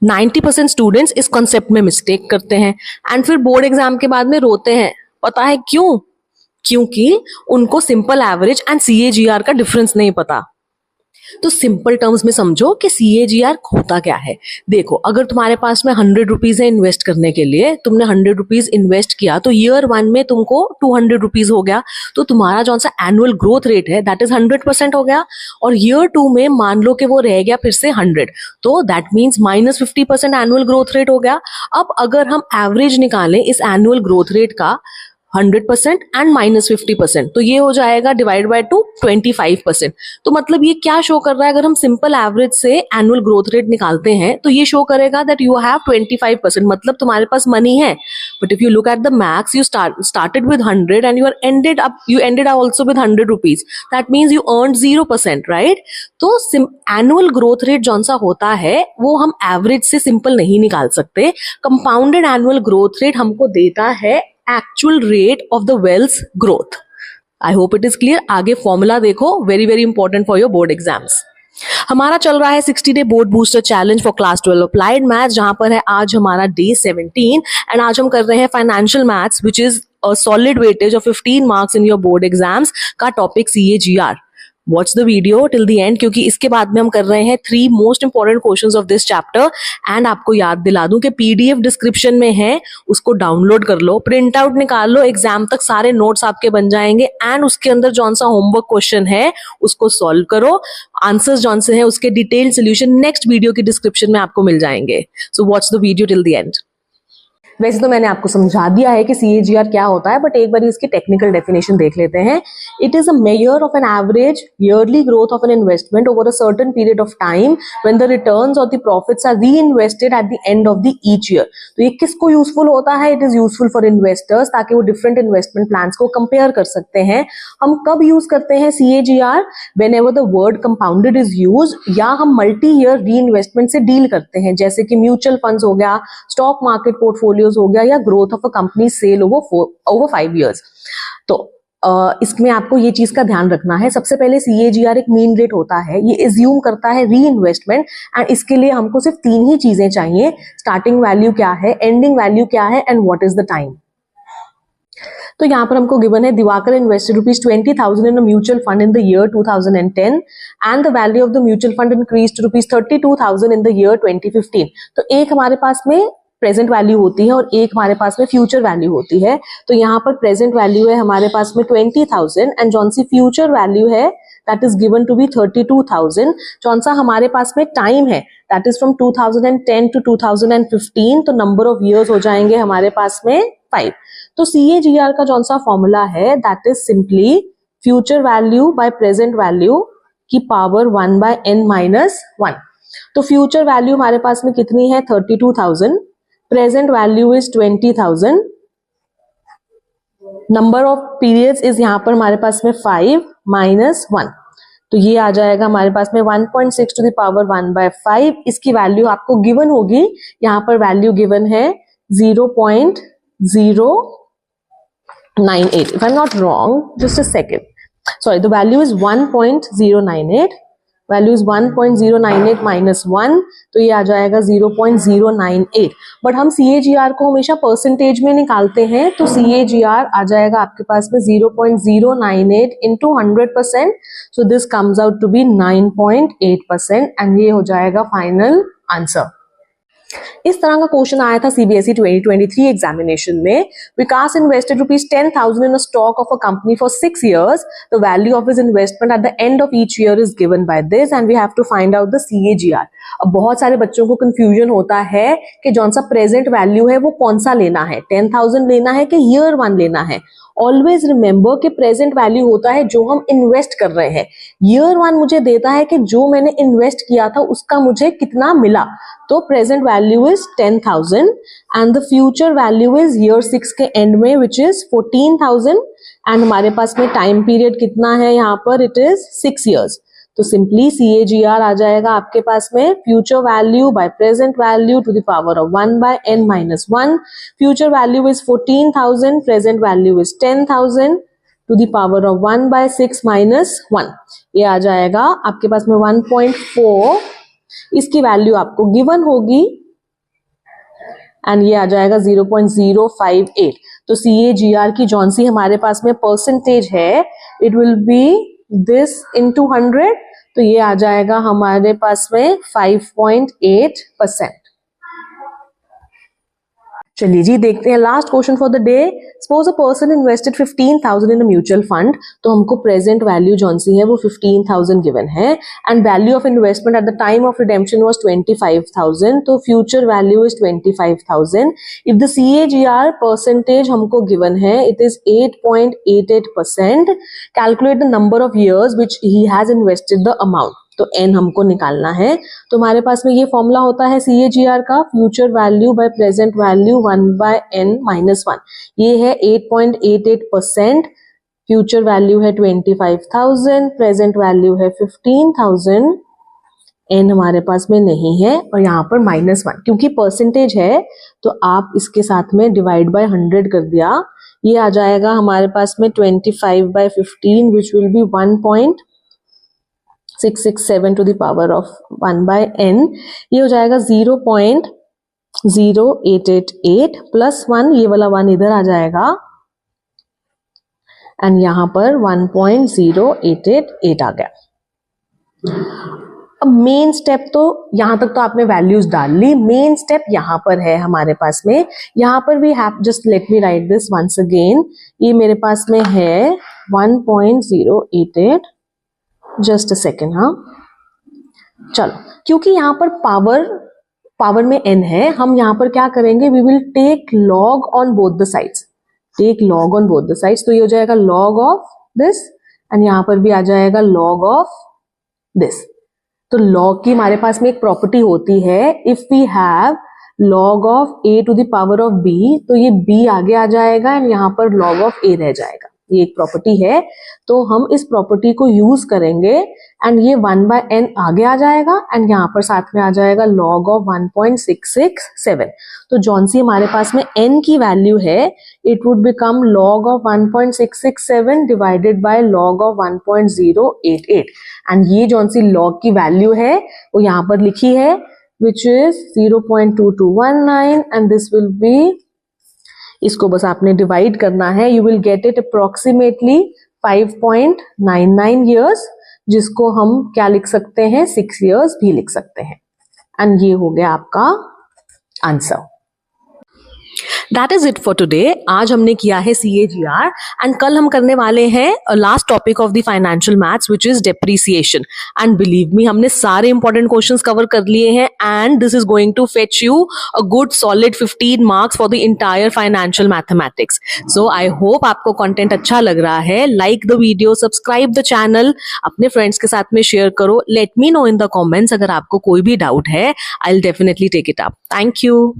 90% students इस concept में mistake करते हैं एंड फिर बोर्ड एग्जाम के बाद में रोते हैं। पता है क्यों? क्योंकि उनको सिंपल एवरेज एंड CAGR का डिफरेंस नहीं पता। तो सिंपल टर्म्स में समझो कि CAGR होता क्या है। देखो, अगर तुम्हारे पास में 100 रुपीज है इन्वेस्ट करने के लिए, तुमने 100 रुपीज इन्वेस्ट किया तो ईयर 1 में तुमको 200 रुपीज हो गया, तो तुम्हारा जो सा एनुअल ग्रोथ रेट है दैट इज 100% हो गया। और ईयर 2 में मान लो कि वो रह गया फिर से 100, तो that means -50% annual growth rate हो गया। अब अगर हम एवरेज निकालें इस एनुअल ग्रोथ रेट का 100% एंड -50%, तो ये हो जाएगा डिवाइड बाय 2 25%। तो मतलब ये क्या शो कर रहा है? अगर हम सिंपल एवरेज से एनुअल ग्रोथ रेट निकालते हैं तो ये शो करेगा दैट यू हैव 25%, मतलब तुम्हारे पास मनी है। But if you look at the max, you started with 100 and you ended up also with 100 rupees, that means you earned 0%, right? तो एनुअल ग्रोथ रेट जौन सा होता है वो हम एवरेज से सिंपल नहीं निकाल सकते। कंपाउंडेड एनुअल ग्रोथ रेट हमको देता है actual rate of the wealth growth. I hope it is clear. आगे फॉर्मूला देखो, very very important for your board exams. हमारा चल रहा है 60 day board booster challenge for class 12 applied maths, जहां पर है आज हमारा डे 17 एंड आज हम कर रहे हैं financial maths which is a solid weightage of 15 marks in your board exams का topic CAGR। Watch the video till the end, क्योंकि इसके बाद में हम कर रहे हैं 3 most important questions of this chapter. And आपको याद दिला दूं कि PDF डिस्क्रिप्शन में है, उसको डाउनलोड कर लो, प्रिंट आउट निकाल लो, एग्जाम तक सारे नोट्स आपके बन जाएंगे। एंड उसके अंदर जौन सा होमवर्क क्वेश्चन है उसको सॉल्व करो, आंसर्स जौन से है उसके डिटेल सोल्यूशन नेक्स्ट वीडियो की डिस्क्रिप्शन में आपको मिल जाएंगे। So watch the video till the and. वैसे तो मैंने आपको समझा दिया है कि CAGR क्या होता है, बट एक बार इसकी टेक्निकल डेफिनेशन देख लेते हैं। It is a measure of an average yearly growth of an investment over a certain period of time when the returns और the profits are reinvested at the end of the each year. तो ये किसको useful होता है? It is useful for investors, ताकि वो different investment plans को compare कर सकते हैं। हम कब यूज करते हैं CAGR? Whenever the word compounded is used, या हम मल्टी ईयर री इन्वेस्टमेंट से डील करते हैं, जैसे कि म्यूचुअल फंड्स हो गया, स्टॉक मार्केट पोर्टफोलियोज हो गया, या growth of a company sale over 5 years। तो इसमें आपको ये चीज का ध्यान रखना है। सबसे पहले CAGR एक मीन रेट होता है, ये एज्यूम करता है री इन्वेस्टमेंट, एंड इसके लिए हमको सिर्फ 3 ही चीजें चाहिए। स्टार्टिंग वैल्यू क्या है, एंडिंग वैल्यू क्या है, and what is the time. तो यहाँ पर हमको गिवन है Diwakar invested ₹20,000 in a mutual fund in the year 2010 and the value of the mutual fund increase to ₹32,000 in the year 2015। तो एक हमारे पास में प्रेजेंट वैल्यू होती है और एक हमारे पास में फ्यूचर वैल्यू होती है। तो यहाँ पर प्रेजेंट वैल्यू है हमारे पास में 20,000 एंड जौन सी फ्यूचर वैल्यू है that is given to be 32,000। जौन सा हमारे पास में टाइम है दैट इज फ्रॉम 2010 टू 2015, तो नंबर ऑफ ईयर्स हो जाएंगे हमारे पास में 5। तो CAGR का जौन सा फॉर्मूला है that is simply future value by present value की पावर 1/n-1। तो फ्यूचर वैल्यू हमारे पास में कितनी है? 32,000। Present value is 20,000। Number of periods is यहां पर हमारे पास में 5 - 1, तो ये आ जाएगा हमारे पास में 1.6 टू द पावर 1/5। इसकी वैल्यू आपको गिवन होगी, यहां पर वैल्यू गिवन है 0.098। If I am not wrong, just a second, sorry, the value is 1.098, value is 1.098 -1, तो ये आ जाएगा 0.098। बट हम CAGR को हमेशा परसेंटेज में निकालते हैं, तो CAGR आ जाएगा आपके पास में 0.098 into 100%, so this comes out to be 9.8% and ये हो जाएगा फाइनल आंसर। इस तरह का क्वेश्चन आया था CBSE 2023 एग्जामिनेशन में। विकास invested ₹10,000 in a stock of a company for 6 years. The value of his investment at the end of each year is given by this and we have to find out the CAGR. अब बहुत सारे बच्चों को confusion होता है कि जौन सा प्रेजेंट वैल्यू है वो कौन सा लेना है, 10,000 लेना है कि ईयर 1 लेना है। ऑलवेज रिमेंबर कि प्रेजेंट वैल्यू होता है जो हम इन्वेस्ट कर रहे हैं, ईयर 1 मुझे देता है कि जो मैंने इन्वेस्ट किया था उसका मुझे कितना मिला। तो present value is 10,000 and the future value is year 6 के एंड में विच इज 14,000 एंड हमारे पास में टाइम पीरियड कितना है यहाँ पर, इट इज 6 years। तो सिंपली CAGR आ जाएगा आपके पास में future value by present value to the power of 1/n-1। Future value is 14,000, present value is 10,000 to the power of 1/6 - 1, ये आ जाएगा आपके पास में 1.4। इसकी वैल्यू आपको गिवन होगी एंड ये आ जाएगा 0.058। तो CAGR की जौन सी हमारे पास में परसेंटेज है, it will be this into 100, तो ये आ जाएगा हमारे पास में 5.8%। चलिए जी देखते हैं last question for the day. Suppose a person invested 15,000 in a mutual fund, तो हमको प्रेजेंट वैल्यू जौन सी है वो 15,000 गिवन है, and value of investment at the time of redemption was 25,000, तो future value is 25,000। If the CAGR percentage हमको given है, it is 8.88%। Calculate the number of years which he has invested the amount, तो n हमको निकालना है। तो हमारे पास में ये फॉर्मूला होता है CAGR का, future value by present value 1/n-1। ये है 8.88%, फ्यूचर वैल्यू है 25,000, प्रेजेंट वैल्यू है 15,000, n हमारे पास में नहीं है, और यहाँ पर -1 क्योंकि परसेंटेज है तो आप इसके साथ में डिवाइड बाय 100 कर दिया, ये आ जाएगा हमारे पास में 25/15 which will be 1.667 to the power of 1/n। ये हो जाएगा 0.0888 प्लस 1, ये वाला 1 इधर आ जाएगा, एंड यहां पर 1.0888 आ गया। अब मेन स्टेप, तो यहां तक तो आपने वैल्यूज डाल ली, मेन स्टेप यहां पर है हमारे पास में। यहां पर we have, just let me write this once again, ये मेरे पास में है 1.088, जस्ट अ सेकेंड। हाँ चलो, क्योंकि यहाँ पर पावर में n है, हम यहाँ पर क्या करेंगे, we will take log on both the sides, take log on both the sides, तो ये हो जाएगा लॉग ऑफ दिस, एंड यहाँ पर भी आ जाएगा लॉग ऑफ दिस। तो लॉग की हमारे पास में एक प्रॉपर्टी होती है, if we have log of a to the power of b, तो ये b आगे आ जाएगा एंड यहाँ पर लॉग ऑफ a रह जाएगा, ये एक प्रॉपर्टी है। तो हम इस प्रॉपर्टी को यूज करेंगे, एंड ये 1/n आगे आ जाएगा, एंड यहाँ पर साथ में आ जाएगा log ऑफ 1.667। तो जौन सी हमारे पास में n की वैल्यू है, it would become log of 1.667 divided by log of 1.088, and ये जौन सी log की वैल्यू है वो यहाँ पर लिखी है, which is 0.2219, and this will be, इसको बस आपने डिवाइड करना है, you will get it approximately 5.99 years, जिसको हम क्या लिख सकते हैं, 6 ईयर्स भी लिख सकते हैं, एंड ये हो गया आपका answer. That is it for today. आज हमने किया है CAGR, एंड कल हम करने वाले हैं last topic of the financial maths which is depreciation, and believe me हमने सारे इंपॉर्टेंट क्वेश्चंस कवर कर लिए हैं, and this is going to fetch you a good solid 15 marks for the entire financial mathematics. So I hope आपको content अच्छा लग रहा है। Like the video, subscribe the channel, अपने फ्रेंड्स के साथ में शेयर करो, let me know in the comments अगर आपको कोई भी डाउट है, I will definitely take it up. Thank you.